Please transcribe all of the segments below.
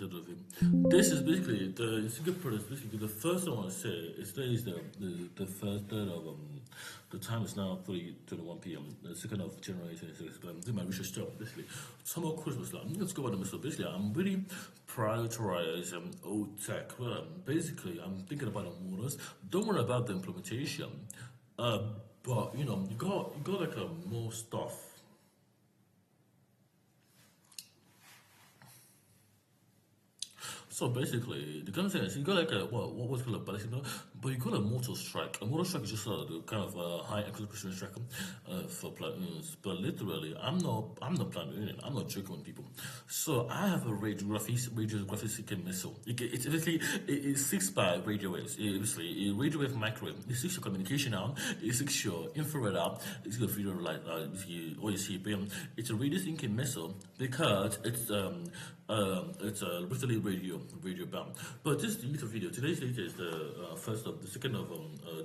related with it. This is basically the NSIGII product. Basically, the first one I want to say is today is the first third of the time is now 3:21 p.m. The 2nd of January 2026. I'm doing my research stuff. Basically, TomoHawk Christmas. Let's go about the Missle. Basically, I'm really prioritizing old tech. Well, basically, I'm thinking about the models. Don't worry about the implementation. But you know, you got like more stuff. So basically, the kind of thing is you got like a what's called a ballistic missile, but you got a mortar strike. A mortar strike is just the kind of high execution strike for platoons. But literally, I'm not platoon. I'm not joking with people. So I have a radiography seeking missile. It's basically it seeks by radio waves. Obviously, a radio wave microwave. It seeks your communication out. It seeks your infrared out. It's your video light. Or you see, it's a radio seeking missile because it's literally radio bound. But this is the YouTube video. Today's date is the 2nd of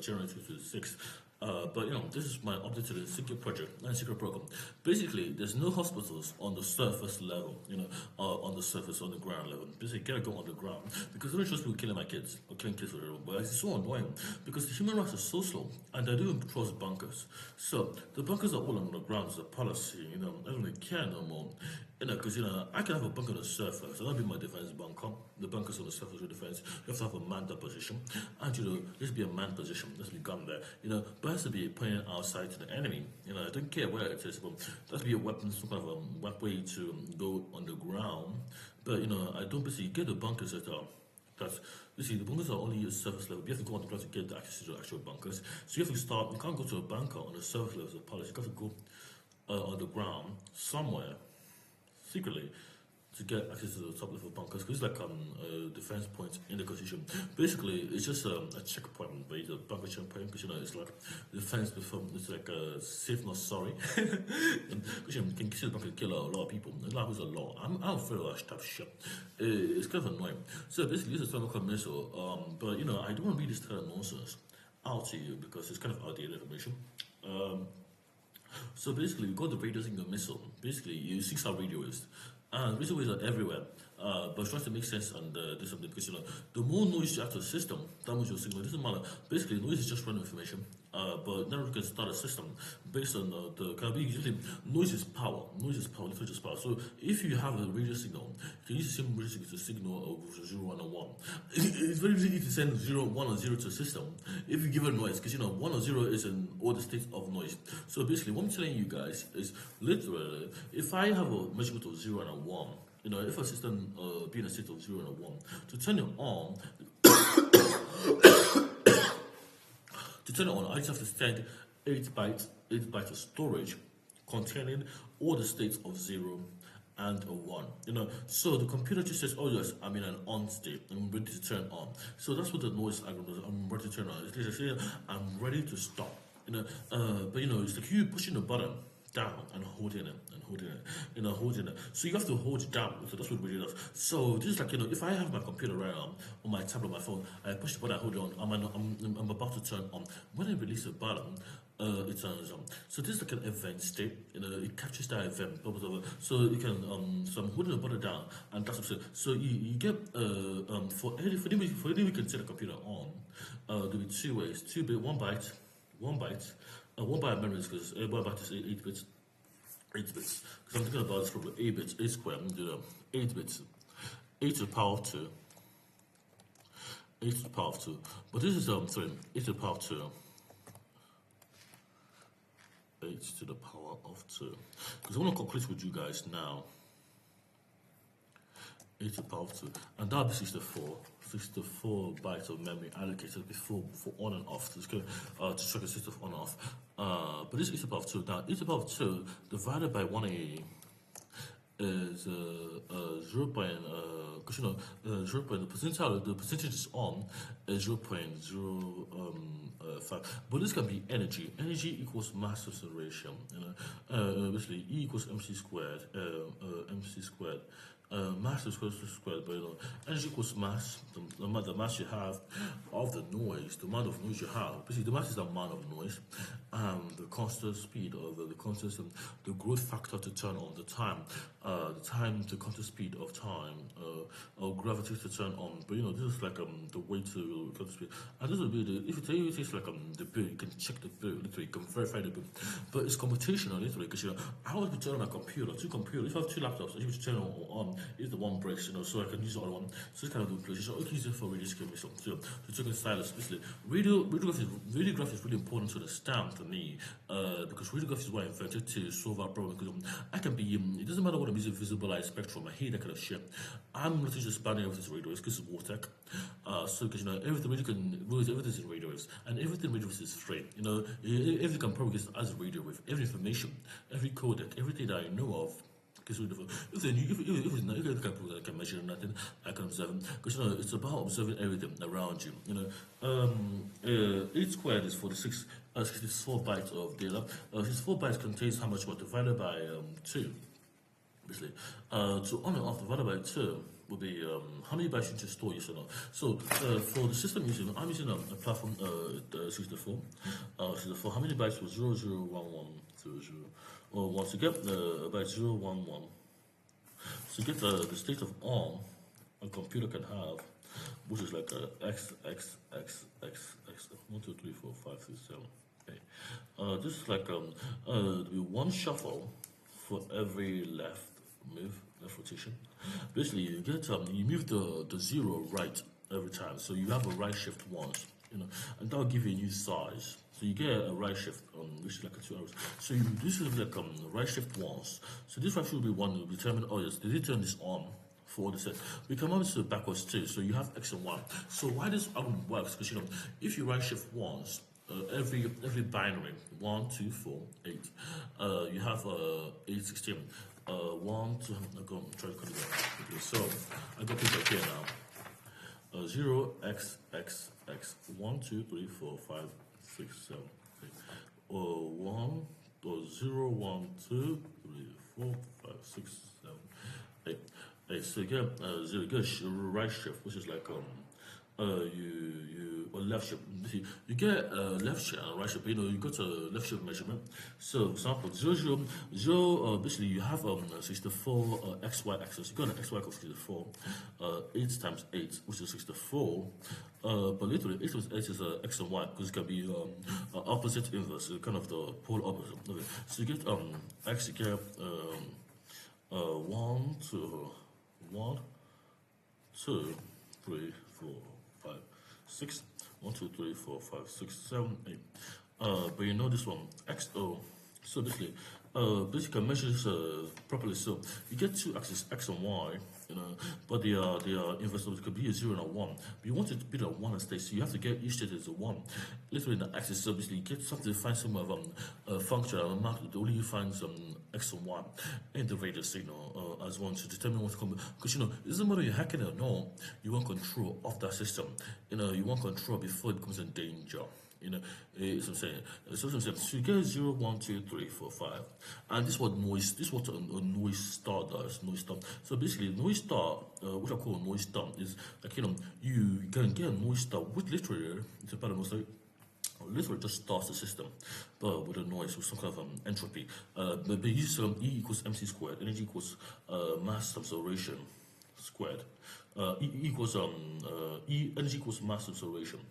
January 2026. But you know, this is my update to the NSIGII project and NSIGII program. Basically, there's no hospitals on the surface level, on the surface, on the ground level. Basically, you gotta go on the ground because I don't trust people killing my kids or killing kids with their own. But it's so annoying because the human rights are so slow and they're doing trust bunkers. So the bunkers are all on the ground as a policy. I don't really care no more. Because I can have a bunker on the surface. That'll be my defense bunker. The bunkers on the surface of defense. You have to have a manned position, and this be a manned position. Let's be gun there. But it has to be pointing outside to the enemy. I don't care where it is, but there has to be a weapon, some kind of a way to go on the ground. But I don't basically get the bunkers that you see, the bunkers are only at surface level. You have to go on the ground to get the access to the actual bunkers. So you have to start. You can't go to a bunker on the surface level as a policy. You have to go on the ground somewhere secretly to get access to the top level bunkers, because it's like defense points in the Constitution. Basically, it's just a checkpoint, but it's a bunker checkpoint because it's like defense before. It's like safe not sorry. Because you can kill the bunker, kill a lot of people. A lot of a law. I'm afraid of that stuff. Shit. It's kind of annoying. So basically, this is a thermal missile. But I don't want to read this kind of nonsense out to you because it's kind of outdated information. So basically, you got the radios in your missile. Basically, you 6-hour radio waves. And radio waves are everywhere. But trying to make sense and do something because the more noise you add to the system, that much your signal. It doesn't matter. Basically, noise is just random information. But now we can start a system based on the kind of usually noise is power. Noise is power, literature is power. So if you have a radio signal, you can use the same radio signal to signal of 0, 1, and 1. It's very easy to send 0, 1, or 0 to a system if you give it noise, because 1 or 0 is in all the states of noise. So basically, what I'm telling you guys is literally, if I have a measurement of 0 and a 1, if a system be in a state of 0 and a 1, to turn it on, I just have to send 8 bytes of storage containing all the states of 0 and a 1. So the computer just says, oh yes, I'm in an on state, I'm ready to turn on. So that's what the noise algorithm is. I'm ready to turn on. It's like I'm ready to stop. But it's like you pushing the button down and holding it and holding it. So you have to hold it down. So that's what it really does. So this is like if I have my computer right on my tablet, my phone, I push the button, I hold it on. I'm about to turn on. When I release the button, it turns on. So this is like an event state. It captures that event. Blah, blah, blah. So you can so I'm holding the button down, and that's what. So you get for any we can set a computer on. There'll be 2 ways. 2 bit, 1 byte. 1 byte memories, because 1 byte is 8 bits. 8 bits. Because I'm thinking about this problem. 8 bits, 8 squared. I'm doing 8 bits. 8 to the power of 2. 8 to the power of 2. But this is 8 to the power of 2. 8 to the power of 2. Because I want to calculate with you guys now. 8 to the power of 2. And that'll be 64 bytes of memory allocated before for on and off. So it's going to track a system of on and off. But this is 8 to the power of 2. Now, 8 to the power of 2 divided by 180 is 0. The percentage is on is 0.05. But this can be energy. Energy equals mass acceleration. Basically, E equals mc squared. mass is equal to squared, but energy equals mass, the amount of mass you have of the noise, the amount of noise you have. Basically, the mass is the amount of noise, the constant speed, or the constant, the growth factor to turn on, the time to constant speed of time, or gravity to turn on. But this is like the way to constant speed. And this will be if you tell you it takes like the bill, you can check the bill, literally, you can verify the bill. But it's computational, literally, because I would turn on a computer, two computers. If I have two laptops, if you turn on, if the one breaks, so I can use the other one. So it's kind of duplication. So I can use it for radio scheme. So to check the stylus, basically, radiography is really important to understand to me, because radiography is what I invented to solve our problem. Because I can be, it doesn't matter what I'm using, visible light spectrum, I hate that kind of shit. I'm not just expanding everything's radio, it's because it's war tech. So because everything radio can, everything's in radio waves, and everything radio waves is free. Everything can propagate as a radio wave. Every information, every codec, everything that I know of. If it's not, you can measure nothing, I can observe. Because it's about observing everything around you. 8 squared is 64 bytes of data. 64 bytes contains how much? Divided by 2. Basically, so on and off divided by 2 will be how many bytes you need to store, yes or no. So for the system I'm using a platform 64. 64. How many bytes was 001100? Or once you get byte 011, so you get the state of on a computer can have, which is like x 1 2 3 4 5 6 7 8. This is like one shuffle for every left rotation. Basically, you get you move the 0 right every time, so you have a right shift once, and that'll give you a new size. So you get a right shift, which is like 2 hours. So this is like right shift once. So this right shift will be one to determine, oh yes, did they turn this on for the set? We can move to backwards too. So you have x and y. So why this works? Because if you right shift once, every binary 1 2 4 8, you have 8 16. 1 2. I'm going to try to cut it down. Okay, so I got this right here now. 0 x 1 2 3 4 5 6 7 8. 1 or 0 1 2 3 4 5 6 7 8. 8. So you get a right shift, which is like or left shift. You get left shift and right shift. You got a left shift measurement. So, for example, 0 basically you have 64 xy axis. You got an xy of 64, 8 times 8, which is 64. But literally 8 times 8 is x and y, because it can be opposite inverse, kind of the polar opposite. Okay. So you get x, you get 1 2 3 4 5 6. 1 2 3 4 5 6 7 8. But this one XO. So basically you can measure this properly. So you get two axes, x and y, but they are inverse. It could be a 0 and a 1. But you want it to be a 1 and stay, so you have to get each state as a 1. Literally in the axis, so basically you get something to find some of function and mark it. Only you find some x and y in the radio signal as one to determine what's coming. Because it doesn't matter you're hacking it or not, you want control of that system. You want control before it becomes in danger. It's what I'm saying. So you get 0, 1, 2, 3, 4, 5. And this is what a noise star does. Noise star. So basically, noise star, which I call a noise star, is like you can get a noise star which literally, it's a pattern noise star, literally just starts the system, but with a noise, with some kind of entropy. But they use E equals mc squared. Energy equals mass times acceleration squared. Energy equals mass times acceleration.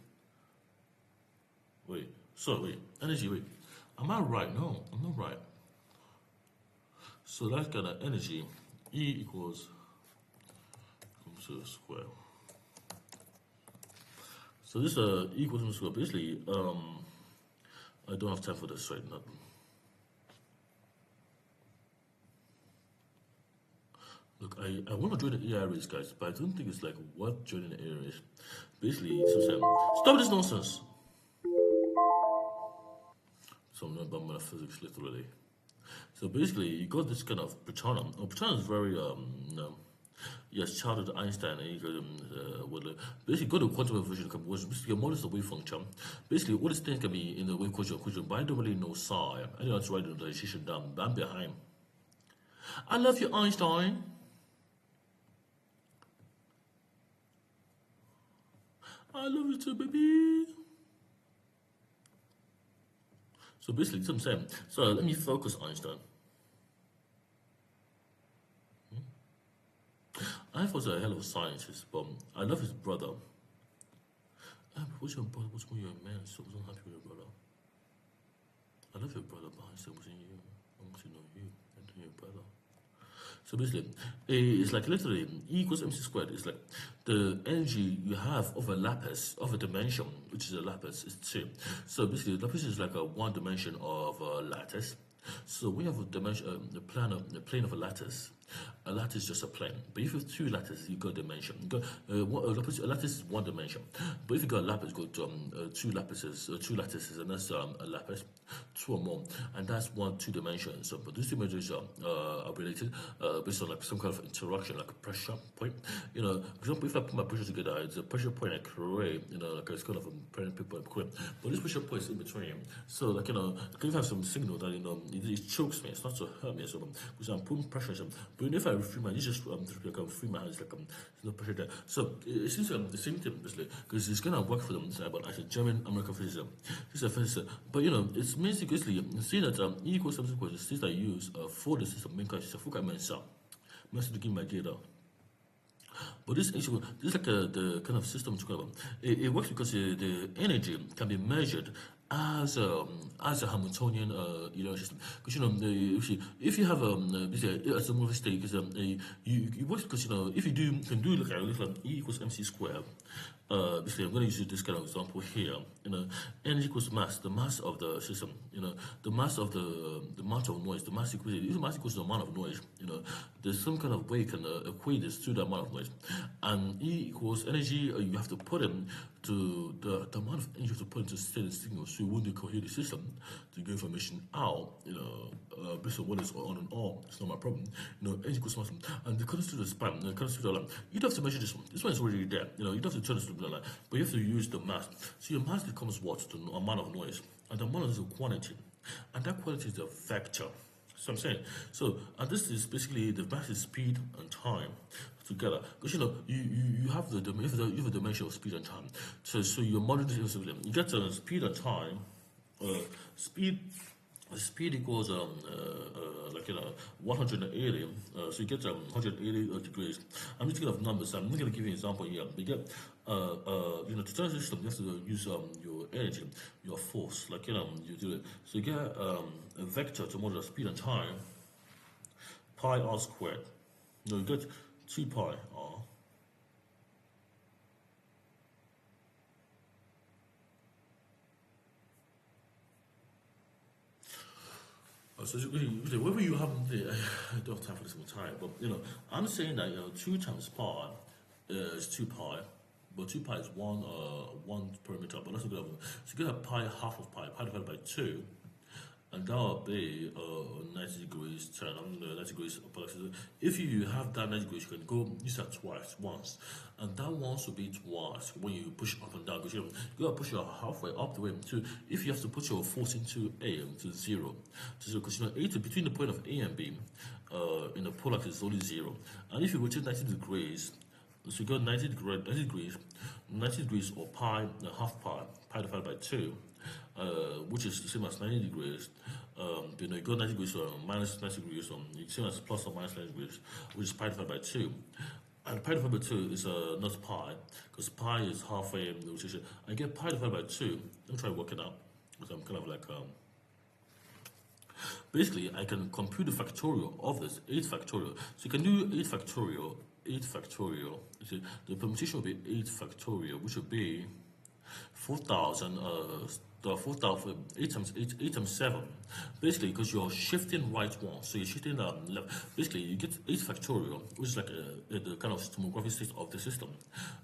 Wait, energy, am I right? No, I'm not right. So that's kind of energy, E equals to square. So this E equals to square. Basically, I don't have time for this right now. Look, I want to join the AI race, guys, but I don't think it's like what joining the AI race. Basically, stop this nonsense. Something about metaphysics, literally. So basically, you got this kind of Pratchana. Pratchana is very, yes, childhood Einstein. And you got, basically, go to quantum evolution, which basically models the wave function. Basically, all these things can be in the wave equation, but I don't really know psi. I know how to write the notation down, but I'm behind. I love you, Einstein. I love you too, baby. So basically, that's what I'm saying. So let me focus, Einstein. I was a hell of a scientist, but I love his brother. What's your brother? What's going on, man? So I was unhappy with your brother. I love your brother, but I still wasn't you. I want to know you and your brother. So basically, it's like literally E equals mc squared. It's like the energy you have of a lattice, of a dimension, which is a lattice, is 2. So basically, the lattice is like a one dimension of a lattice. So when you have a dimension, the plane of a lattice is just a plane. But if you have 2 lattices, you got dimension. You got a lattice is 1 dimension. But if you got a lattice, you got 2 lattices, and that's a lattice, 2 or more, and that's 2 dimensions. So, but these 2 dimensions are related based on like some kind of interaction, like a pressure point. You know, for example, if I put my pressure together, it's a pressure point I create. You know, like it's kind of a pressure point I create. But this pressure point is in between. So, like, you know, can you have some signal that, you know, it chokes me? It's not to hurt me. So, because I'm putting pressure. But if I free my, it's just like free my hands, like there's no pressure there. So it seems the same thing, basically, because it's gonna work for them. But as a German American physicist, this is a physicist. But you know, it's basically seeing that E equals something equals the states I use for the system main case. Fuck I meant so. To give my data. But this is like the kind of system to cover. It works because the energy can be measured as a Hamiltonian linear system. Because you know, if you have as a movie state, because you works because you know if you can do like E equals mc squared. Basically, I'm going to use this kind of example here. You know, energy equals mass, the mass of the system. You know, the mass of the amount of noise. The mass equals if the mass equals the amount of noise. You know, there's some kind of way you can equate this to the amount of noise. And E equals energy. You have to put in to the amount of energy you have to put into the signal, so you won't cohere the system to get information out. You know, based on what is on and off. It's not my problem. You know, energy equals mass, and the constitutional span, the constitutional alarm. You'd have to measure this one. This one is already there. You know, you'd have to turn this to but you have to use the mass. So your mass becomes what? The amount of noise. And the amount is a quantity. And that quantity is a vector. So I'm saying. So, and this is basically the mass is speed and time together. Because you know, you have the dimension of speed and time. So your modern you get speed and time. Speed equals like you know 180, so you get 180 degrees. I'm just thinking of numbers. I'm not going to give you an example here. You get you know, to turn the system, you have to use your energy, your force, like you know you do it. So you get a vector to model speed and time, pi r squared. No, you get 2 pi r. So whether you have I don't have time for this more time, but you know, I'm saying that you know 2 times pi is 2 pi, but 2 pi is one perimeter. But let's look at it. So you get a pi half of pi divided by 2, and that will be 90 degrees turn. 90 degrees. If you have that 90 degrees, you can go use that once, and that once will be twice when you push up and down. Because you gotta push it halfway up the way. So if you have to put your force into A to 0, because you know A to between the point of A and B, in the polar axis is only 0, and if you rotate 90 degrees. So you got 90 degrees or pi, half pi divided by 2, which is the same as 90 degrees. You know, you got 90 degrees minus 90 degrees, same as plus or minus 90 degrees, which is pi divided by 2. And pi divided by 2 is not pi, because pi is halfway in the rotation. I get pi divided by 2. Let me try to work it out, because I'm kind of like basically, I can compute the factorial of this, 8 factorial. So you can do 8 factorial. 8 factorial. See, the permutation will be 8 factorial, which will be 4,000. 8 times 8, 8 times 7. Basically, because you're shifting right one, so you're shifting left. Basically, you get 8 factorial, which is like the kind of tomography state of the system.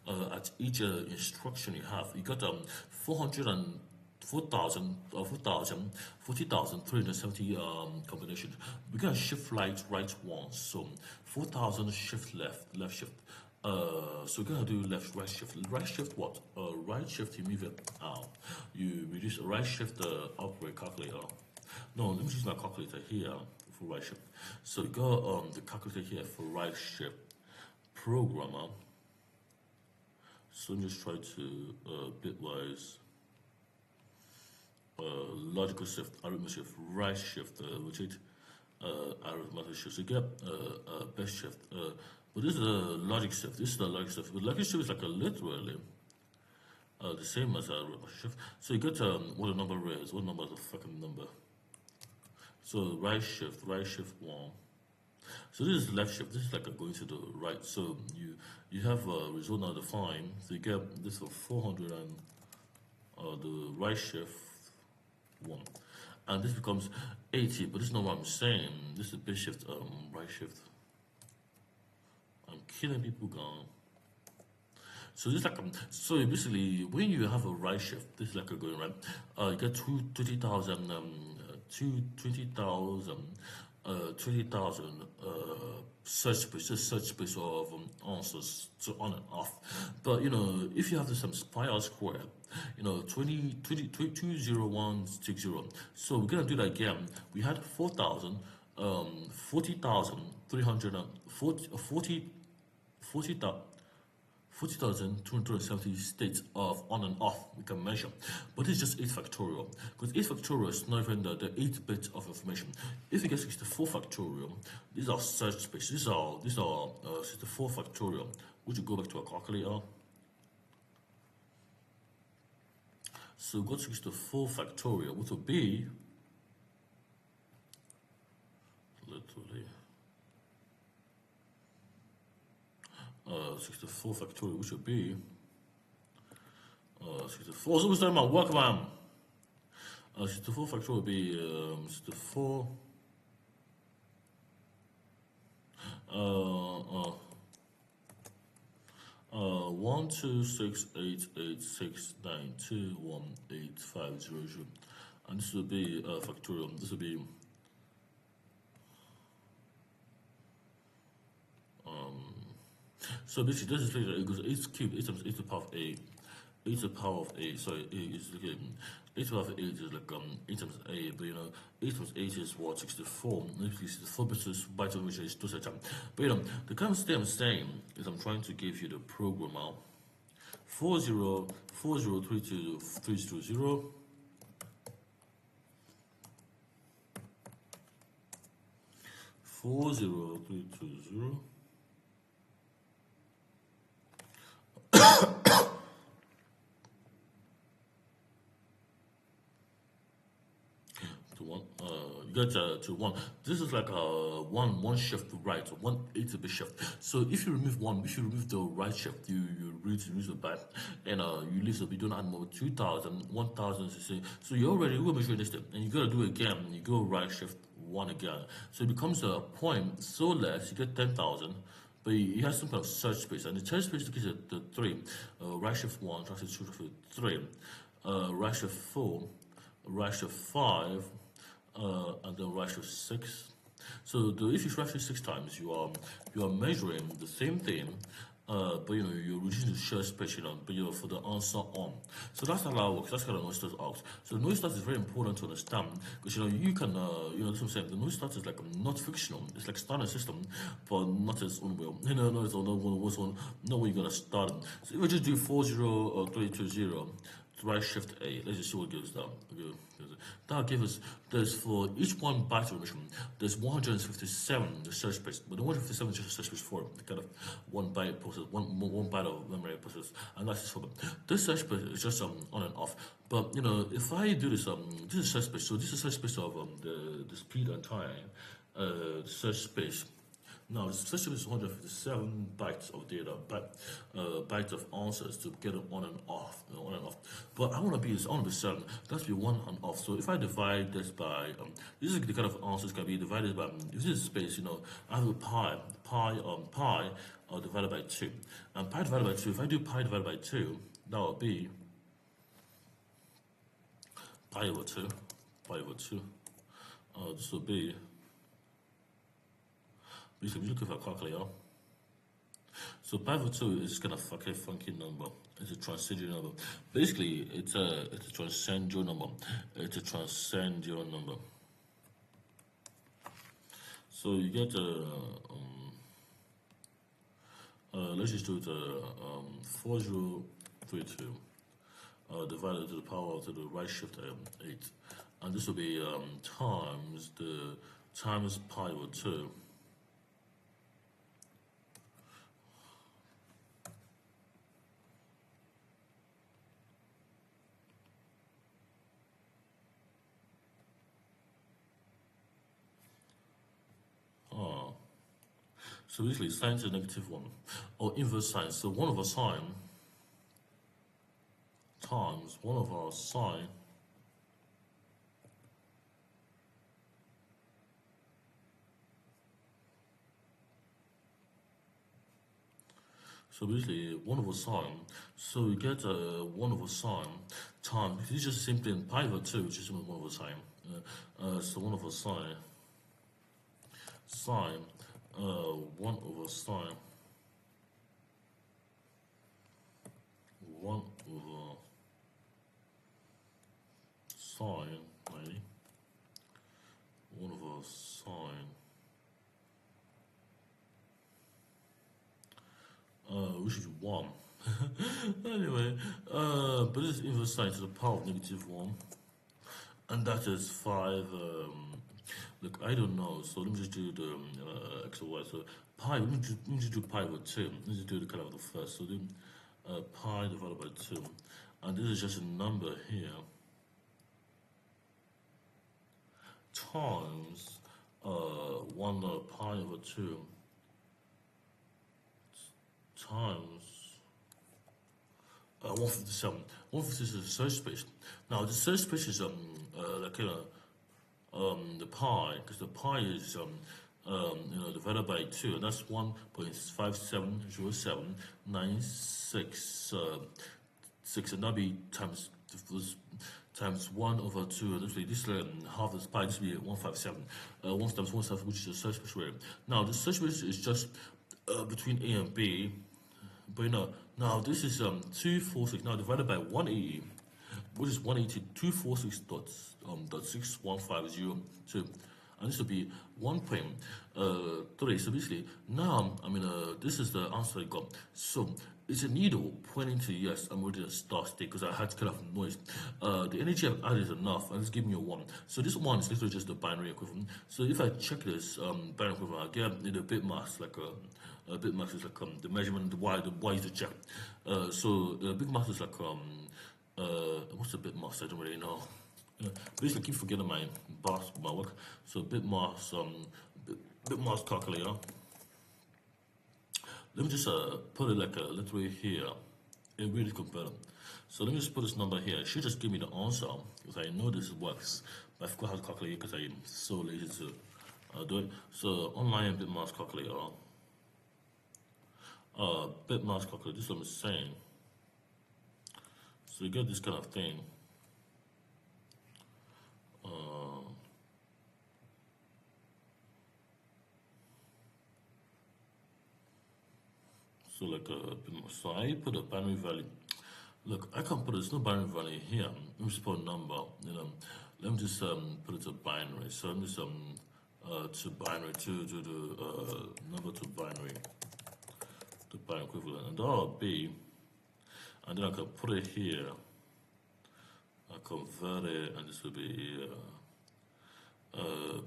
At each instruction you have, you got 40,370 combinations. We're gonna shift right once, so 4,000 shift left shift. So we're gonna do right shift what? Right shift, you move it out. You reduce right shift upgrade calculator. No, let me use my calculator here for right shift. So you got the calculator here for right shift programmer. So just try to bitwise, logical shift, arithmetic shift, right shift, rotate, arithmetic shift. So you get best shift. But this is the logic shift. This is the logic shift. But logic shift is like a literally the same as arithmetic shift. So you get what the number is. What number is the fucking number? So right shift 1. So this is left shift. This is like going to the right. So you have a result now defined. So you get this for 400 and the right shift 1, and this becomes 80. But this is not what I'm saying. This is base shift, right shift. I'm killing people, gone. So this is like so basically when you have a right shift, this is like a going right. You get 20,000 search space of answers, so on and off. But you know, if you have this spiral square, you know, 20160. So we're gonna do that again. We had 40,340 40,270 states of on and off we can measure. But it's just 8 factorial. Because 8 factorial is not even the 8 bits of information. If you get 64 factorial, these are search space. These are 64 factorial. Would you go back to a calculator? So go to 64 factorial, which will be literally 64 factorial, which would be 64. So what's that about? Work, man. 64 factorial would be 64. 1268869218500, and this will be factorial. This will be so basically this is like it goes 8 cubed, 8 times 8 to the power of 8. 8 to the power of 8, sorry, 8 is like 8 to the power of 8 is like 8 times 8, but you know, 8 times 8 is what, 64. Basically 64 bits bytes of which is 2 such. But you know, the kind of thing I'm saying is I'm trying to give you the program out. 40403230 40320 to 1, you get to 1. This is like a one shift right, so 1 8-bit shift. So if you remove 1, if you remove the right shift, you reduce the back, and you leave the, you don't add more 2,000, 1,000. So you already will measure this, and you gotta do it again. You go right shift 1 again. So it becomes a point so less. You get 10,000. But you have some kind of search space, and the search space is the 3. Right shift 1, translate 2 to 3. Right shift 4, right shift 5, and then right shift 6. So if you right shift 6 times, you are measuring the same thing, but you know you're reducing the search space, you know, but you're for the answer on. So that's how that works. That's how the noise start works. So the noise start is very important to understand, because you know you can you know, that's what I'm saying. The noise start is like not fictional. It's like starting a system, but not its own will. You know, no, it's not where you're gonna start. So if we just do 40320. Right shift A. Let's just see what gives that. That'll give us, there's for each 1 byte of information, there's 157 the search space, but the 157 is just a search space for the kind of 1 byte process, one byte of memory process, and that's just for them. This search space is just on and off. But you know, if I do this, this is search space. So this is search space of the speed and time, search space. Now, the search space is 157 bytes of data, bytes of answers to get them on and off, you know, on and off. But I want to be certain. That's be 1 and off. So if I divide this by, this is the kind of answers can be divided by. If this is space, you know, I have a pi divided by 2, and pi divided by 2. If I do pi divided by 2, that will be pi over 2. This will be. Basically, we look at our calculator. So pi over 2 is kind of a funky number. It's a transcendental number. Basically, it's a transcendental number. It's a transcendental number. So you get let's just do it 4032 divided to the power to the right shift 8, and this will be times pi over 2. So basically sine to -1, or inverse sine. So 1 over sine times 1 over sine so basically 1 over sine. So we get 1 over sine times, this is just simply in pi over 2, which is 1 over sine. So 1 over sine 1 over sine 1 over sine 90 1 over sine which is 1. Anyway, but this is inverse sine to the power of -1, and that is 5. Look, I don't know, so let me just do the x or y. So pi, let me just do pi over 2. Let me just do the kind of the first. So then pi divided by 2, and this is just a number here times 1 pi over 2 times 157. 157 is the search space. Now the search space is like the pi, because the pi is divided by 2, and that's 1.570796, and that'll be times 1 over 2. This is half this pi. This will be 157. 1 times 157, which is the search space rate. Now the search space is just between A and B, but now this is 246. Now divided by 180, which is 182.61502, and this will be 1.3. So basically, now this is the answer I got. So it's a needle pointing to yes. I'm already in a start state because I had kind of noise. The energy I've added is enough, and it's giving me a 1. So this 1 is literally just the binary equivalent. So if I check this binary equivalent, I get a bit mass, like a bit mass is like the measurement, the y is the check. So the big mass is like what's a bit mass? I don't really know. Basically, I keep forgetting my work. So bit mass calculator. Let me just put it like literally here. It really compared. So let me just put this number here. It should just give me the answer, because I know this works, but I forgot how to calculate it because I'm so lazy to do it. So online bit mass calculator. Bit mass calculator. This is what I'm saying. So you get this kind of thing. So like so I put a binary value. Look, I can't put there's no binary value here. Let me just put a number. Let me just put it to binary. So let me just to binary to the number to binary equivalent, and that will be, and then I can put it here. I convert it, and this will be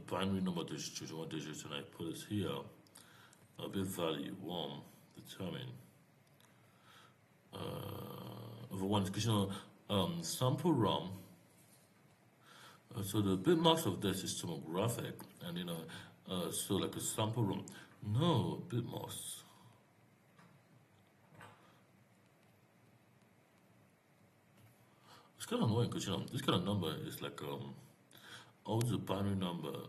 binary number digits, 1 digit, and I put it here. Bit value 1 determine over 1, because sample ROM. So the bit max of this is tomographic, and so like a sample ROM. No bit max. It's kind of annoying because this kind of number is like always a binary number.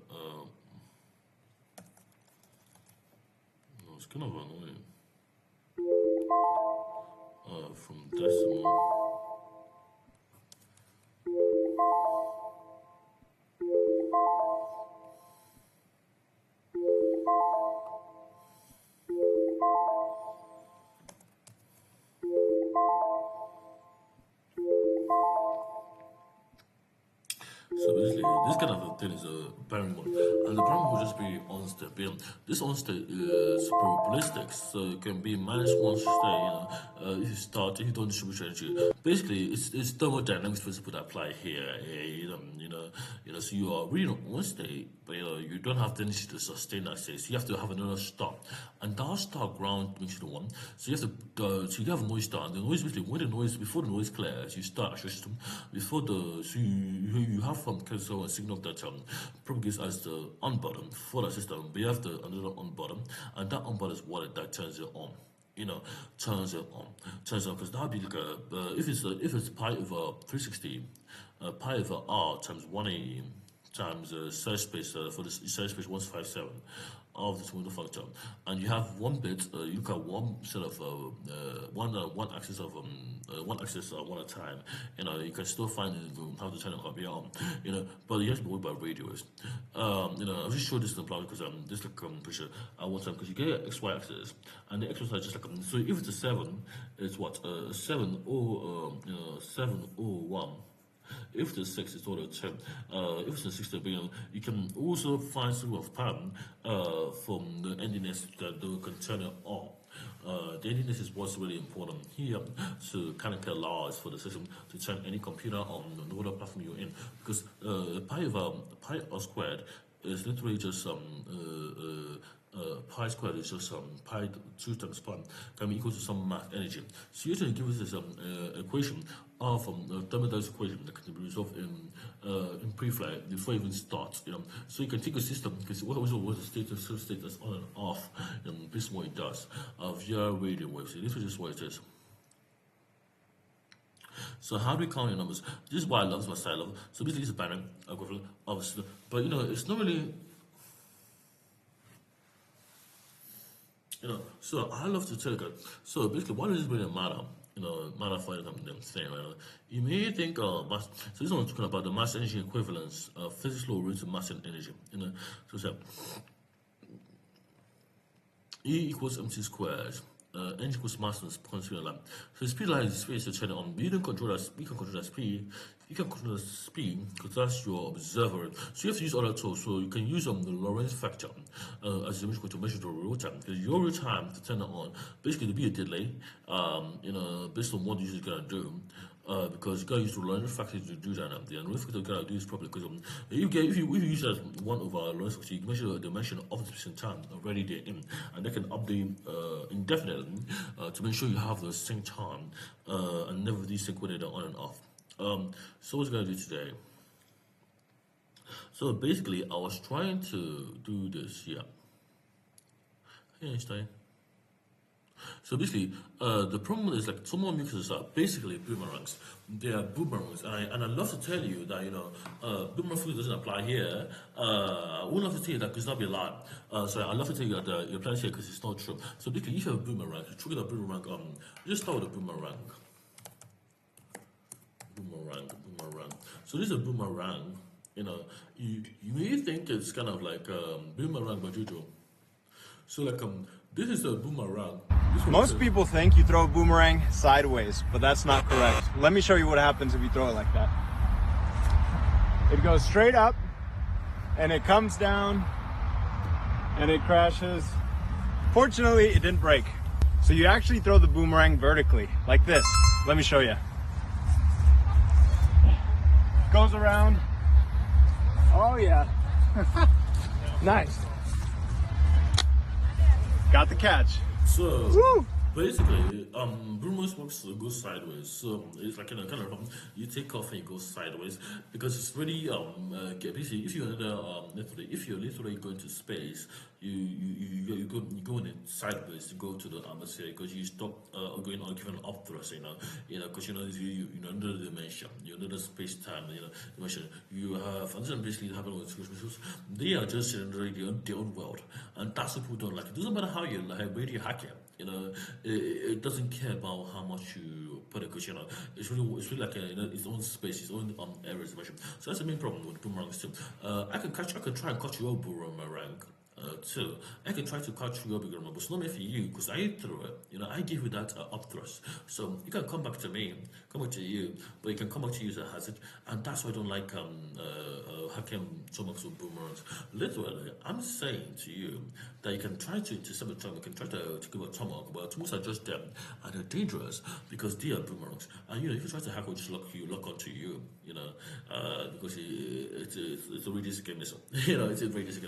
It's kind of annoying. From decimal. So So basically, this kind of a thing is a primary mode, and the primary mode will just be on state. But, this on state is probabilistic, so it can be -1 state. If you start, if you don't distribute energy, basically it's thermodynamics principle that apply here. So you are really on one state, but you don't have the energy to sustain that state. So you have to have another start, and that start ground makes you the one. So you have to so you have a noise start, and the noise basically before the noise clears, you start your system before you have a signal that propagates as the on button for the system, but you have another on button, and that on button is what that turns it on. Turns it on, because that would be like if it's pi over 360, pi over r times 180 times search space for this search space 157 of this window function, and you have one bit. You got one set of one axis of one axis one at a time. You can still find how to turn it up, but you have to be worried about radios. I'll just show this in the blog because this picture at one time, because you get x y axis, and the x y is just like so if it's a 7, it's what 701. If the 6 is order 10, if it's a 6 billion, you can also find some of pattern from the endiness that can turn it on. The endiness is what's really important here, so kind of allows for the system to turn any computer on whatever platform you're in, because pi r squared is literally just pi squared is just pi 2 times pi can be equal to some mass energy. So usually give us this equation of thermodynamics equation that can be resolved in pre-flight before it even starts. So you can take a system, because what the state that's on and off, and this is what it does via radio waves. This is just what it is. So how do we count your numbers? This is why I love my side level. So basically, it's a binary equivalent, obviously, but it's not really. So I love to tell you. So basically, what does it really matter? Matter for them saying, right? You may think, mass. So this one talking about the mass energy equivalence, physics law related to mass and energy. So E equals mc squared. Energy equals mass times constant line. So speed line is space to turn it on. You don't control that. You can control that speed. You can control the speed because that's your observer. So you have to use other tools. So you can use the Lorentz factor as a measure to measure the real time. Because your real time to turn it on, basically to be a delay. Based on what the user is gonna do. Because you gotta use the Lorentz factor to do that. The Lorentz factor you gotta do is probably because if you use that 1 over Lorentz factor, you can measure the dimension of the percent time already there in, and they can update indefinitely to make sure you have the same time and never desync when they're on and off. So what's gonna do today? So basically, I was trying to do this here. Hey Einstein. So basically, the problem is like TomoHawk are basically boomerangs. They are boomerangs, and I love to tell you that boomerang food doesn't apply here. I would love to tell you that because that'd be a lie. So I love to tell you that it applies here because it's not true. So basically, if you have a boomerang, you trigger the boomerang. Just start with a boomerang. Boomerang. So this is a boomerang. You may think it's kind of like boomerang by Jojo. So like this is a boomerang. Most people think you throw a boomerang sideways, but that's not correct. Let me show you what happens if you throw it like that. It goes straight up, and it comes down, and it crashes. Fortunately, it didn't break. So you actually throw the boomerang vertically, like this. Let me show you. Goes around. Oh yeah. Nice. Got the catch. So woo! Basically, boomerang works goes sideways. So it's like kind of you take off and you go sideways because it's really basically if you're literally going to space, you go in it sideways to go to the atmosphere because you stop going on giving up thrust, because you under the dimension, you're under the space time, dimension. You have and this is basically happening with missiles. They are just in their own world, and that's what people don't like. It doesn't matter how you like radio hack it. It doesn't care about how much you put it, because it's really like its own space, its own areas of motion. So that's the main problem with boomerangs too. I could try and catch your boomerang. too. I can try to catch your bigger number, but it's not meant for you because I threw it. You know, I give you that up thrust. So you can come back to me, come back to you, but you can come back to you as a hazard. And that's why I don't like Hakem Tomahawks with boomerangs. Literally, I'm saying to you that you can try to intercept a tomahawk, you can try to give a tomahawk, but tomahawks are just them and they're dangerous because they are boomerangs. And you know, if you try to hack or just lock onto you, you know, because it's a really sick missile. You know, it's a very sick.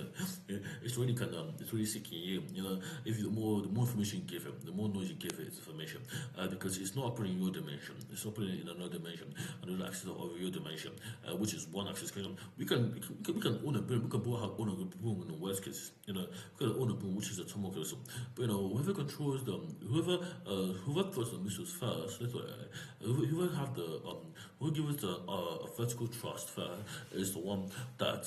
It's really it's really seeking you. You know, if the more information you give it, the more noise you give it, it's information. Because it's not operating in your dimension, it's operating in another dimension, another axis of your dimension, which is one axis. We can own a boom, we can own a boom in the worst case. You know, we can own a boom which is a tomahawk missile. But you know, whoever controls them, whoever throws the missiles first, whoever have the who gives the vertical thrust first is the one that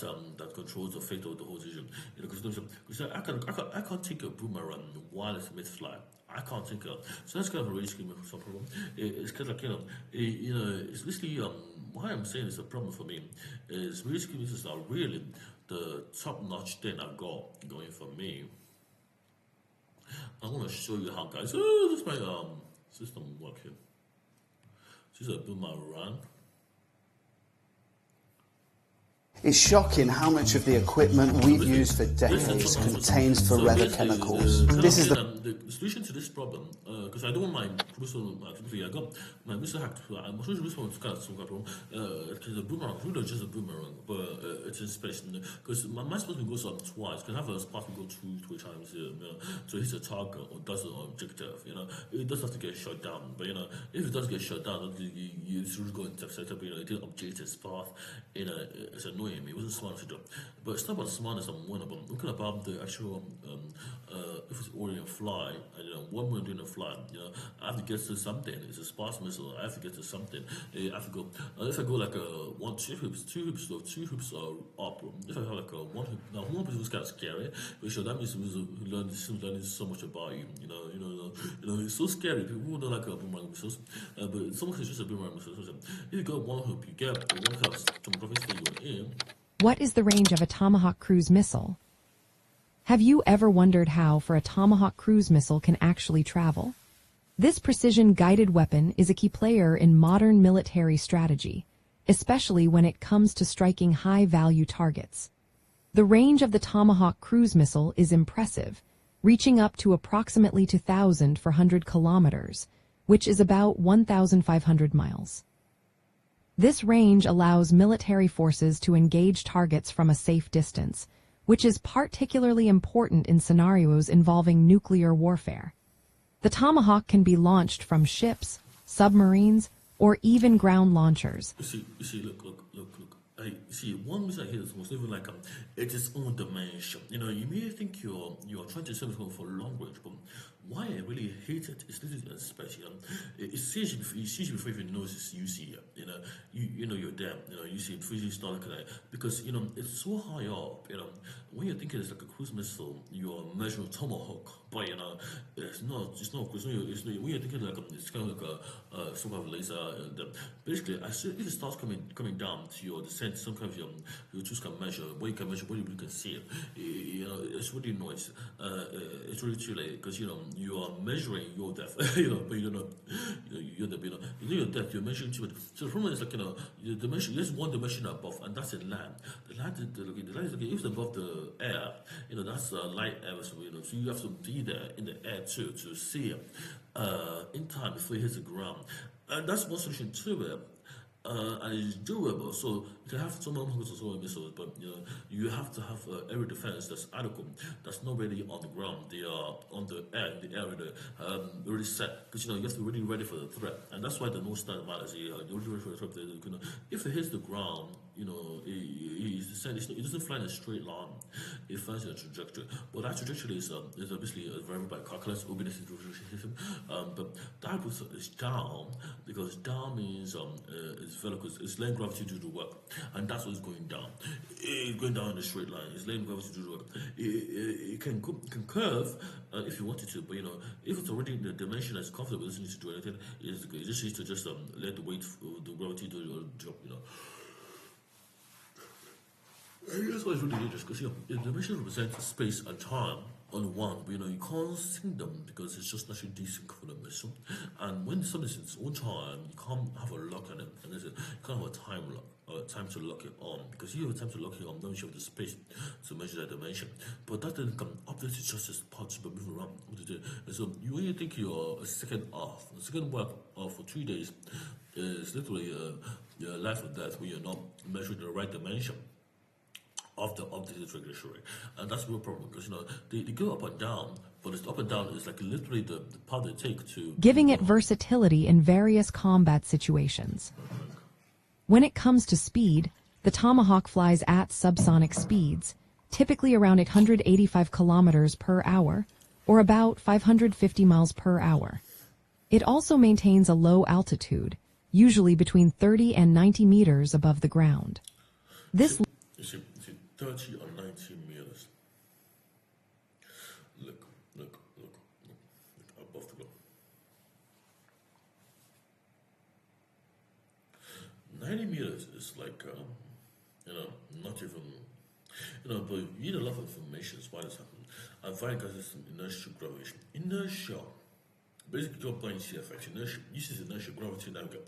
controls the fate of the whole decision. You know, because I can't take a boomerang while it's mid-flight. I can't take it. So that's kind of a really screaming for some problem. It's kind of like, you know, it's basically why I'm saying it's a problem for me is really screaming is not really the top-notch thing I've got going for me. I want to show you how, guys. Oh, this is my system working. This is a boomerang. It's shocking how much of the equipment we've used for decades contains forever chemicals. This is the solution to this problem, because I don't want my missile I got my missile hacked. I'm sure this one is kind of some problem. Because the boomerang, really not just a boomerang, but it's in space. Because my spotting goes up twice. Can have a spot go two times, you know, so hits a target or does an objective. You know, it does have to get shot down. But you know, if it does get shot down, you should go and set up. You know, it didn't object its path. You know, it's annoying. It wasn't smart to do, but it's not about smartness. I'm one of them. Looking about the actual, if it's already a fly, and, you know, what we're doing a fly, you know, I have to get to something. It's a sparse missile. I have to get to something. I have to go. If I go like two hoops are up. If I have like one hoop, now one hoop is kind of scary, but sure that means learning so much about you. You know, it's so scary. People don't like boomerang missiles, but some is just a boomerang missile. If you go one hoop, you get one kind of tomography you're in. What is the range of a Tomahawk cruise missile? Have you ever wondered how a Tomahawk cruise missile can actually travel? This precision-guided weapon is a key player in modern military strategy, especially when it comes to striking high-value targets. The range of the Tomahawk cruise missile is impressive, reaching up to approximately 2,400 kilometers, which is about 1,500 miles. This range allows military forces to engage targets from a safe distance, which is particularly important in scenarios involving nuclear warfare. The Tomahawk can be launched from ships, submarines, or even ground launchers. You see, look. See, one missile here is even like it's its own dimension. You know, you may think you're trying to send it for long range, but why I really hate it is literally in space. It sees you before you even knows you see it. You know, you know you're there. You know, you see it before you start looking at it because you know it's so high up. You know, when you're thinking it's like a cruise missile, you're measuring tomahawk, but you know it's not. When you're thinking like it's kind of like a some kind of laser. Basically, if it starts coming down to your descent, some kind of you just can measure what you can measure, what you can see. You know, it's really noise. It's really too late because you know. You are measuring your depth, you know, but you don't know your depth. You know your depth. You're measuring too much. So the problem is like the dimension. There's one dimension above, and that's in land. The land is like if it's above the air, you know that's light air. So you know, so you have to be there in the air too to see it in time before it hits the ground. And that's one solution to it. And it's doable. So you can have some missiles, but you know you have to have air defense that's adequate. That's not really on the ground. They are on the air, in the air, really set. Because you know you have to be really ready for the threat, and that's why the no stand matters. You're really ready for the threat. You know, if it hits the ground, you know it doesn't fly in a straight line. It flies in a trajectory. But that trajectory is obviously variable by calculus, OBINexus system. But that is down because down means because it's letting gravity do the work, and that's what's going down. It's going down in a straight line. It's letting gravity do the work. It can curve if you wanted to, but you know if it's already in the dimension that's comfortable, it doesn't need to do anything. It just needs to just let the weight, the gravity do the job. You know. That's why it's really dangerous because the dimension represents space and time on one, but you can't sync them because it's just naturally desync for the missile. And when something is in its own time, you can't have a lock on it, and you can't have a time lock, time to lock it on, because you have time to lock it on, don't you have the space to measure that dimension. But that then can update it just as parts but moving around. And so when you think you're a second off, a second work off for 3 days is literally your life or death when you're not measuring the right dimension of the regulation rate. And that's a real problem because they go up and down, but it's up and down is like literally the part they take to giving it versatility in various combat situations. When it comes to speed, the Tomahawk flies at subsonic speeds, typically around 885 kilometers per hour, or about 550 miles per hour. It also maintains a low altitude, usually between 30 and 90 meters above the ground. This 30 or 90 meters. Look above the ground. 90 meters is like, not even, but you need a lot of information why this happened. And finally, because it's inertial gravitation. Inertia. Basically, you're applying C effect. Inertia. This is inertial gravity navigator.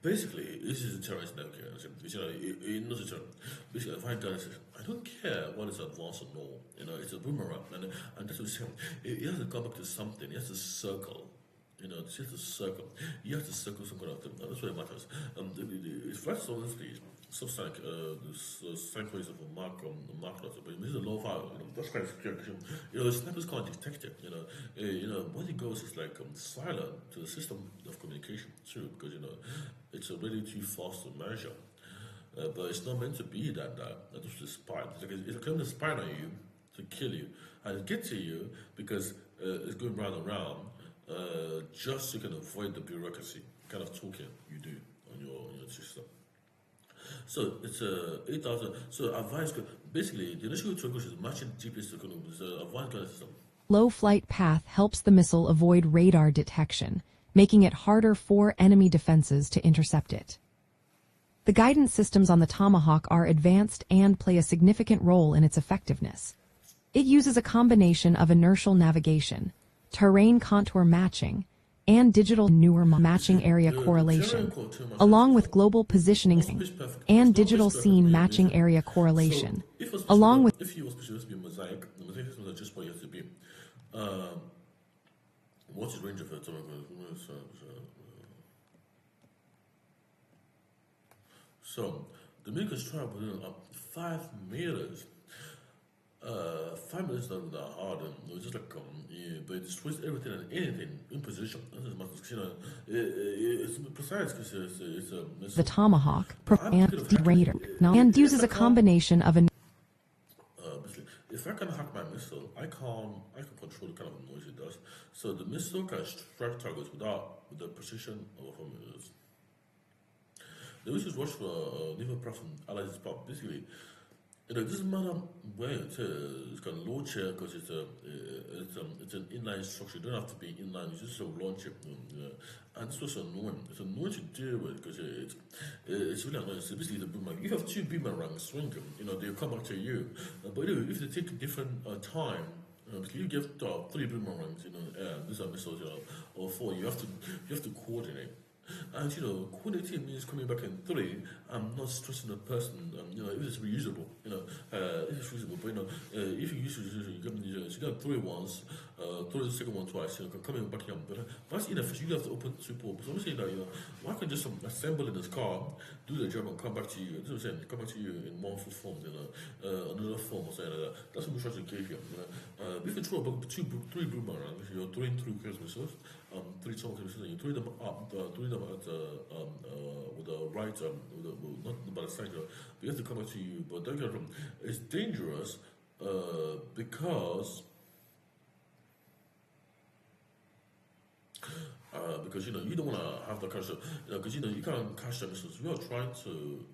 Basically, this is a terrorist navigator. It knows a term. Basically, if I don't care what is advanced or no. It's a boomerang, and that's what I'm saying. It has to come back to something. It has to circle. It's just a circle. You have to circle some kind of thing. That's what it matters. First of all, the subsonic, the cycles of a MAKR, but this is a low file. That's quite secure. The snipers can't detect it. When it goes, it's like silent to the system of communication too, because it's already too fast to measure. But it's not meant to be that. That's just a spy. It's coming to spy on you to kill you and get to you because it's going round and round. Just so you can avoid the bureaucracy kind of talking you do on your system. So it's 8,000. So advanced, basically the initial triggers is matching GPS to advanced system. Low flight path helps the missile avoid radar detection, making it harder for enemy defenses to intercept it. The guidance systems on the Tomahawk are advanced and play a significant role in its effectiveness. It uses a combination of inertial navigation, terrain contour matching, and digital newer matching area correlation, along with global positioning and digital scene matching area correlation, along with... If you was supposed to be mosaic, the mosaic system is just what you have to be. What's the range of it? So, the Dominicans travel up 5 meters. 5 minutes is not that hard, it's just like, but it destroys everything and anything in position. It's precise because it's the Tomahawk and uses a combination of if I can hack my missile, I can control the kind of noise it does. So the missile can strike targets with the precision of a minute. The wishes watch for naval craft from allies pop. Basically, it doesn't matter where it is. It can launch it because it's an inline structure. You don't have to be inline. You just launch it. And this was annoying. It's annoying to deal with because it's really annoying. So basically, the boomerang. You have 2 boomerangs swinging. They'll come back to you. But anyway, if they take different time. Because you give 3 boomerangs. These are missiles. Or 4. You have to coordinate. And coordinating means coming back in 3 and not stressing the person. If it's reusable, if it's reusable. But if you use it, you got 3 once, throw the second one twice. Coming back in. But that's inefficient. You have to open 2 ports. So I'm saying that why can't just assemble in this car, do the job, and come back to you? That's what I'm saying. Come back to you in one full form, another form or something like that. That's what we're trying to give you. If you throw about 3 boomerangs, you're throwing 3 cruise missiles. 3 Tomahawk missiles, you throw them up, with the right, not by the side, but you have to come back to you. But don't get it wrong, it's dangerous because you don't want to have the kind of because you can't catch the missiles. We are trying to.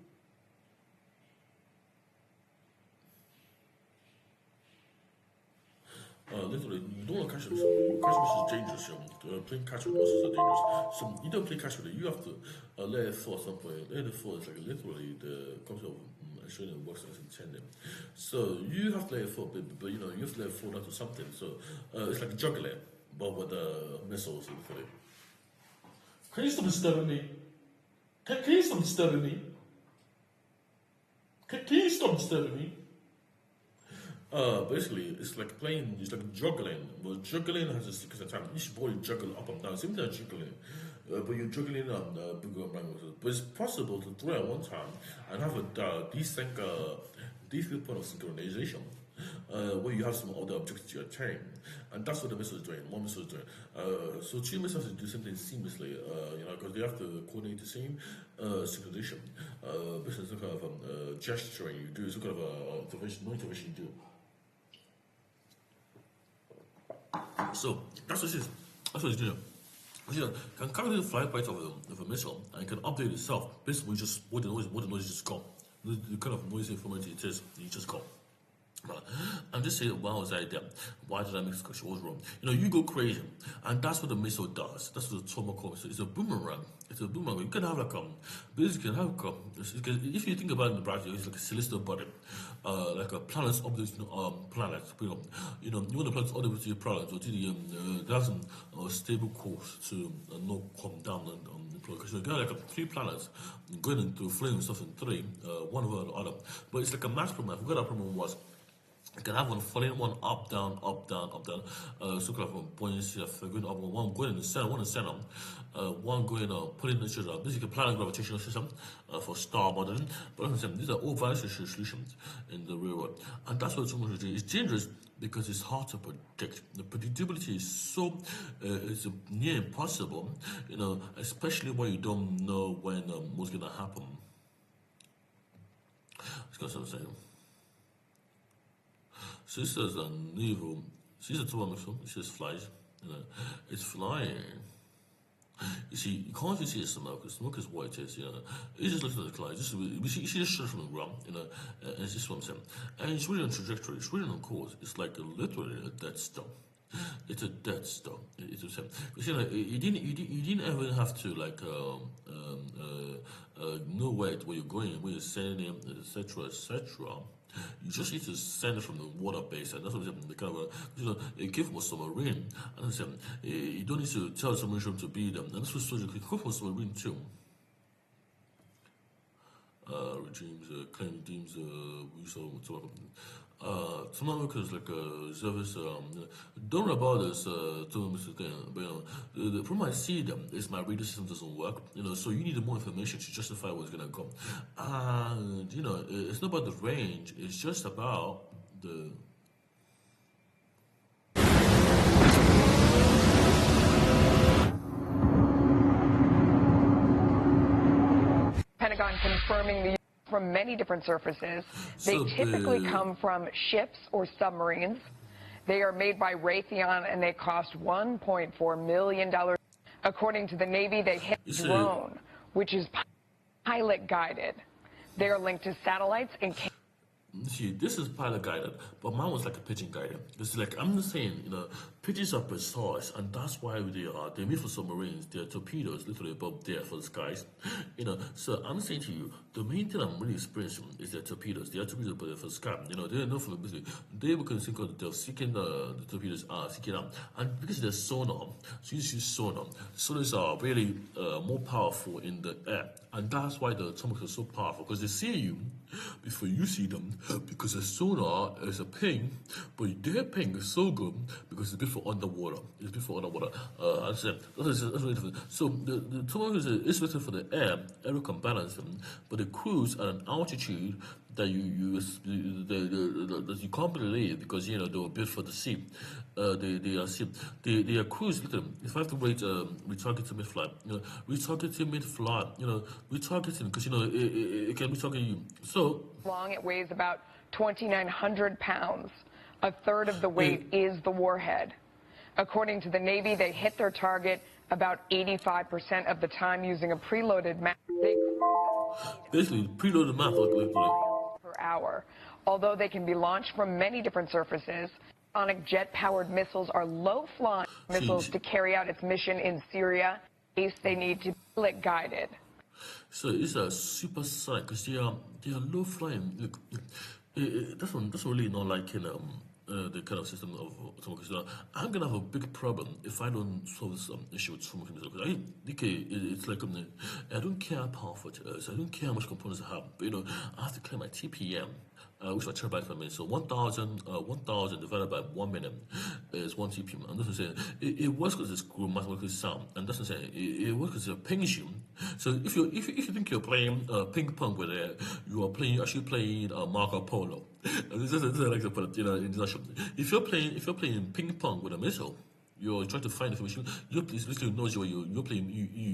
Literally, you don't want to catch them. Catch them is dangerous. Playing catch with missiles are dangerous. So you don't play catch with it. You have to let it fall at some point. Let it fall. It's like literally the concept of ensuring it works as intended. So you have to let it fall, but you know, you have to let it fall down to something. So it's like juggling, but with missiles. Can you stop disturbing me? Can you stop disturbing me? Can you stop disturbing me? Basically, it's like playing, it's like juggling. But juggling has a sequence of time. You should probably juggle up and down. Same thing as juggling. But you're juggling on boomerangs. But it's possible to throw at one time and have a decent point of synchronization. Where you have some other objectives to attain, and that's what the missile is doing. One missile is doing. So two missiles do something seamlessly, you know, because they have to coordinate the same synchronization. This is some kind of gesturing you do, some kind of intervention, no intervention you do. So that's what it is. That's what it's doing. You know, can calculate the flight rate of a missile and can update itself based on just what the noise just got, the kind of noisy information it is you just got. I'm just saying, why was I there? Why did I make this question? What was wrong? You know, you go crazy, and that's what the missile does. That's what the TomoHawk missile. It's a boomerang. It's a boomerang. You can have like basically, if you think about it in the practice, it's like a celestial body, like a planet's orbit, planet. You know, you want the planet's orbit to your planet, or to the that's a stable course to not come down and because you got like 3 planets going into flaming stuff in 3, one over the other. But it's like a mass problem. I forgot that problem was. You can have one falling, one up, down, up, down, up, down. So kind of buoyancy effect going up, one going in the center, one in the center, one going putting each other. Basically, planet gravitational system for star modeling. But these are all various solutions in the real world, and that's what so much is dangerous because it's hard to predict. The predictability is so it's near impossible. You know, especially when you don't know when what's going to happen. It's got something. She says a naval. She says to It says flies. You know, it's flying. You see, you can't even see the smoke. The smoke is what it is. You know, it just looks at the cloud. She just shot from the ground. You know, and it's just what I'm saying. And it's really on trajectory. It's really on course. It's like literally a dead star. It's a dead star. It's the same. You know, you didn't ever have to like know where you're going, where you're sending, etc., etc. You just need to send it from the water base, and that's what I'm saying. The kind of you know, it came from a submarine, and I'm saying you don't need to tell the submarine to be them. And that's what soldiers can come from a submarine too. Regimes claim deems we saw some workers like service. Don't worry about this. But the problem I see them is my radio system doesn't work. You know, so you need more information to justify what's gonna go. And you know, it's not about the range. It's just about the. Pentagon confirming the from many different surfaces. They typically come from ships or submarines. They are made by Raytheon and they cost $1.4 million. According to the Navy, they hit a drone, which is pilot guided. They are linked to satellites and. See, this is pilot guided, but mine was like a pigeon guided. It's like I'm just saying, you know, pigeons are precise, and that's why they're made for submarines. They're torpedoes, literally above there for the skies. You know, so I'm saying to you, the main thing I'm really experiencing is their torpedoes. They are torpedoes above there for the sky. You know, they know from the they were considered they're seeking the torpedoes are seeking out, and because they're sonar, so you use sonar. Sonars are really more powerful in the air, and that's why the TomoHawk is so powerful because they see you before you see them. Because the sonar is a ping, but their ping is so good because it's good for underwater. It's good for underwater. That's really different. So the TomoHawk is better for the air can balance them, but the cruise at an altitude that you can't believe because you know they were built for the sea. They are cruise. If I have to wait, retargeting mid-flight, you know, retargeting mid-flight, you know, retargeting because you know it can retarget you. So long, it weighs about 2,900 pounds. A third of the weight is the warhead. According to the Navy, they hit their target about 85% of the time using a preloaded map. They basically preloaded map per hour. Although they can be launched from many different surfaces, sonic jet-powered missiles are low-flying missiles to carry out its mission in Syria in case they need to be guided. So it's a super sonic because they are low flying. Look, that's really not like the kind of system of smoke missile. I'm gonna have a big problem if I don't solve this issue with smoke missile. Because it's like I don't care how powerful it is. I don't care how much components I have. But, I have to clear my TPM. Which are terabytes per minute. So 1,000 divided by 1 minute is 1 TPM. And that's what I'm saying. It works because it's mathematical sound. And that's what I'm saying. It works because it pings you. So if you think you're playing ping pong with it, you are actually playing Marco Polo. And this is like to put it, international. If you're playing ping pong with a missile, you're trying to find information. Your place basically knows you're playing.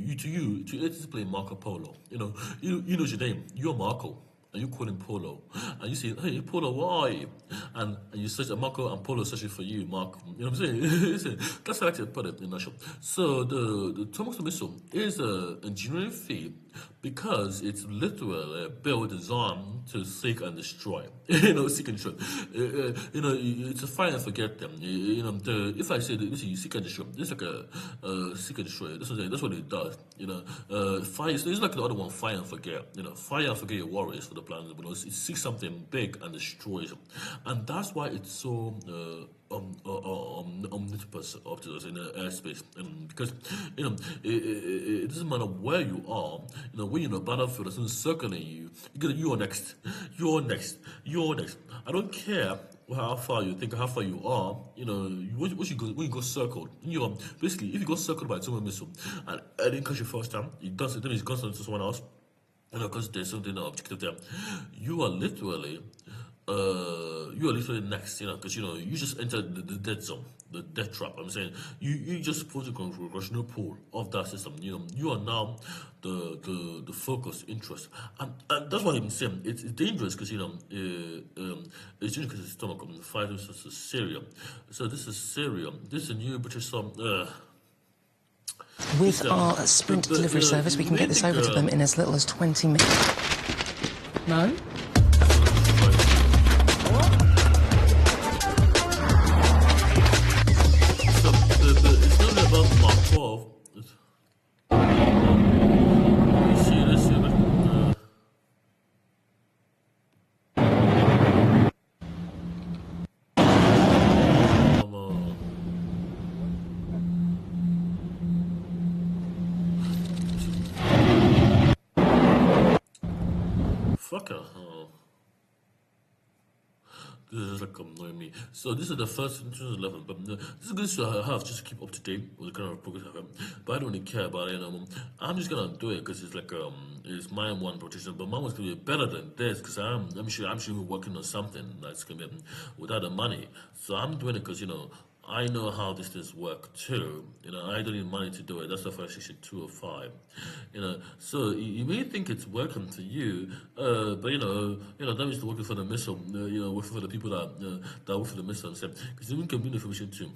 It's playing Marco Polo. You know your name. You're Marco. And you call him Polo, and you say, "Hey, Polo, why?" And you search Marco, and Polo searching for you, Marco. You know what I'm saying? That's how I like to put it in a nutshell. So the TomoHawk missile is an engineering feat because it's literally built, designed to seek and destroy. Seek and destroy. It's a fire and forget them. If I say that this is seek and destroy, this is like a seek and destroy. That's what it does. Fire. It's like the other one, fire and forget. Fire and forget your worries for the planet. It seeks something big and destroys them, and that's why it's so omnipotent up to us in airspace. Because it doesn't matter where you are. When you're in a battlefield, it's circling you. You're next. I don't care how far you think, how far you are. When you go circled, basically if you go circled by a TomoHawk missile and it didn't catch you first time, it does. Then it's gone to someone else. Because there's something objective there. You are literally next, because you just entered the dead zone, the death trap. I'm saying you just put a congressional pool of that system. You are now the focus interest, and that's what I'm saying. It's dangerous because it's dangerous because it's stomach fighting Syria. So this is Syria. This is a new British With our sprint delivery service, we can get this over to them in as little as 20 minutes. No? So it's not about Mark 12. You see this? Fucker. This is like annoying me. So this is the first in 2011, but this is good to have just to keep up to date with the kind of progress I have. But I don't really care about it. I'm just gonna do it because it's like it's my one protection. But mine was gonna be better than this because I'm sure we're working on something that's gonna be without the money. So I'm doing it because I know how these things work too. I don't need money to do it. That's the 56205. So you may think it's working to you, but that means working for the missile. Working for the people that work for the missile and stuff. Because you can be information too.